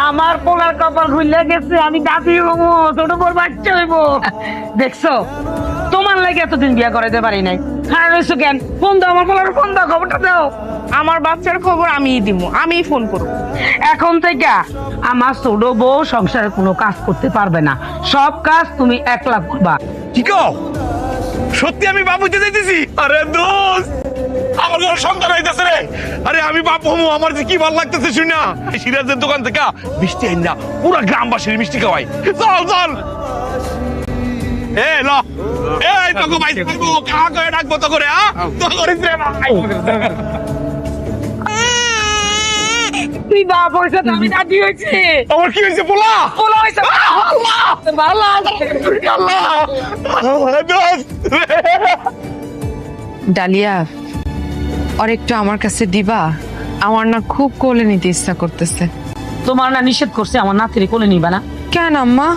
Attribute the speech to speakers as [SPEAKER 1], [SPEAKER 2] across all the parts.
[SPEAKER 1] আমার পোলার কপাল খুললে গেছে, আমি দাদি হবো, ছোট বড় বাচ্চা হইব। দেখছো, তোমার লাগে এতদিন বিয়া করাইতে পারি নাই। হ্যাঁ রয়েছো কেন? ফোন দাও, আমার পোলার ফোন দাও, খবরটা দাও।
[SPEAKER 2] আমার বাচ্চার খবর আমিই দিব, আমিই ফোন করব।
[SPEAKER 1] এখন থেকে আমার ছোট বউ সংসারে কোনো কাজ করতে পারবে না, সব কাজ তুমি একলা করবা।
[SPEAKER 3] কি কও? সত্যি আমি বাবুতে যাইতেছি? আরে দোস্ত, আমার ঘরে সন্তান হইতেছে রে। আরে আমি বাপ হমু, আমার যে কি ভালো লাগতেছে শুন না। সিরাজের দোকান থেকে মিষ্টি আইন না, পুরা গ্রামবাসীর মিষ্টি খাওয়াই। চল চল। এ ল, এই তোকে ভাই খাইবো, কাহা করে ডাকবো তো করে, হ্যাঁ তো করিস রে ভাই।
[SPEAKER 1] তুই বাপ হয়েছে, আমি দাদি হয়েছে।
[SPEAKER 3] আমার কি হয়েছে পোলা?
[SPEAKER 1] পোলা হয়েছে।
[SPEAKER 3] আল্লাহ
[SPEAKER 1] ভালো
[SPEAKER 3] আল্লাহ দোস্ত।
[SPEAKER 2] ডালিয়া, আর একটু আমার কাছে দিবা? আমার না খুব কোলে নিতে ইচ্ছা করতেছে।
[SPEAKER 1] তোমার না নিষেধ করছে আমার নাতিরে কোলে নিবা না?
[SPEAKER 2] কেন আম্মা?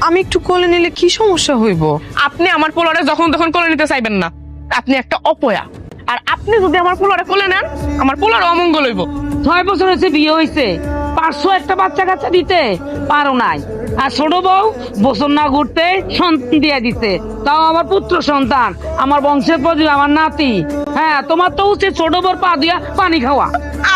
[SPEAKER 2] আমি একটু কোলে নিলে কি সমস্যা হইব? আপনি আমার পোলারে যখন তখন কোলে নিতে চাইবেন না, আপনি একটা অপয়া। আর আপনি যদি আমার পোলারে কোলে নেন, আমার পোলার অমঙ্গল হইব।
[SPEAKER 1] 6 বছর হয়েছে বিয়ে হয়েছে, পারছো একটা বাচ্চা কাচ্চা দিতে? পারো নাই। আর ছোট বউ বছর না ঘুরতে সন্তান দিয়ে দিতে, তাও আমার পুত্র সন্তান, আমার বংশের প্রদীপ, আমার নাতি। হ্যাঁ, তোমার তো উচিত ছোট বউর পা দিয়া পানি খাওয়া।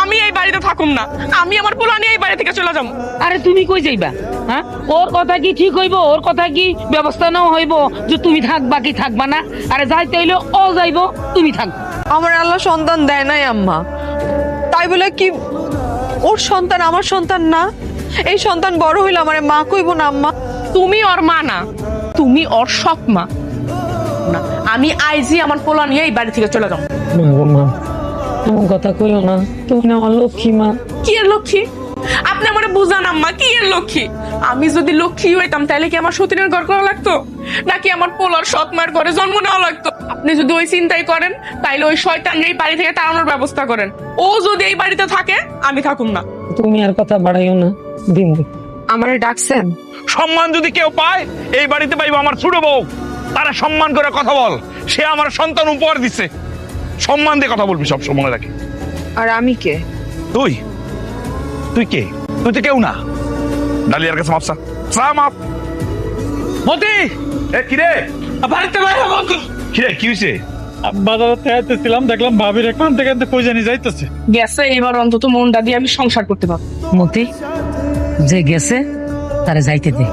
[SPEAKER 2] আমি এই বাড়িতে থাকুম না, আমি আমার পোলা নিয়ে এই বাড়ি থেকে চলে যাবো।
[SPEAKER 1] আরে তুমি কই যাইবা? হ্যাঁ, ওর কথা কি ঠিক হইব? ওর কথা কি ব্যবস্থা নেওয়া হইব যে তুমি থাকবা কি থাকবা না? আরে যাইতে হইলে ও যাইবো, তুমি থাকবা।
[SPEAKER 2] আমার আল্লাহ সন্তান দেয় নাই আম্মা, তাই বলে কি ওর সন্তান আমার সন্তান না? এই সন্তান বড় হইলে আমার মা কইব না আম্মা? তুমি ওর মা না, তুমি ওর সৎ মা না। আমি আইজি আমার পোলা নিয়ে এই বাড়ি থেকে চলে যাবো।
[SPEAKER 1] মা, তোমার কথা কইও না, তুমি না আমার লক্ষ্মী মা।
[SPEAKER 2] কি এর লক্ষ্মী? আপনি আমারে বুঝান আম্মা, কি এর লক্ষ্মী? আমি যদি লক্ষ্মী হইতাম তাহলে কি আমার সতীনের ঘর করা লাগতো, নাকি আমার পোলার সৎ মায়ের ঘরে জন্ম নেওয়া লাগতো? আপনি যদি ওই চিন্তাই করেন, তাইলে ওই শয়তান এই বাড়ি থেকে তাড়ানোর ব্যবস্থা করেন। ও যদি এই বাড়িতে থাকে, আমি থাকুম না।
[SPEAKER 1] তুমি আর কথা বাড়াইও না, দিন।
[SPEAKER 2] আমারে ডাকছেন?
[SPEAKER 3] সম্মান যদি কেউ পায় এই বাড়িতে পাইবো আমার ছোট বউ। তারা সম্মান করে কথা বল, সে আমার সন্তান উপহার দিচ্ছে। সম্মান দিয়ে কথা বলবি সব সময় রাখি।
[SPEAKER 2] আর আমি কে?
[SPEAKER 3] তুই তুই কে? তুই তো কেউ না। ডালিয়ার কাছে মাপসা মাপ। মতি, এ কিরে বাড়িতে বাইরে বল। কিরে কি হয়েছে?
[SPEAKER 4] বাজারে আইতেছিলাম, দেখলাম ভাবির এখান থেকে কই জানি যাইতেছে।
[SPEAKER 2] গেছে, এবার অন্তত মনটা দিয়ে আমি সংসার করতে পারবো।
[SPEAKER 1] মতি, যে গেছে তারে যাইতে দে।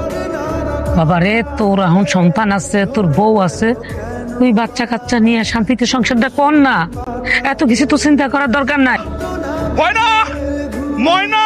[SPEAKER 1] বাবা রে, তোর এখন সন্তান আছে, তোর বউ আছে, তুই বাচ্চা কাচ্চা নিয়ে শান্তিতে সংসারটা কর না। এত কিছু তো চিন্তা করার দরকার নাই।
[SPEAKER 3] ময়না, ময়না,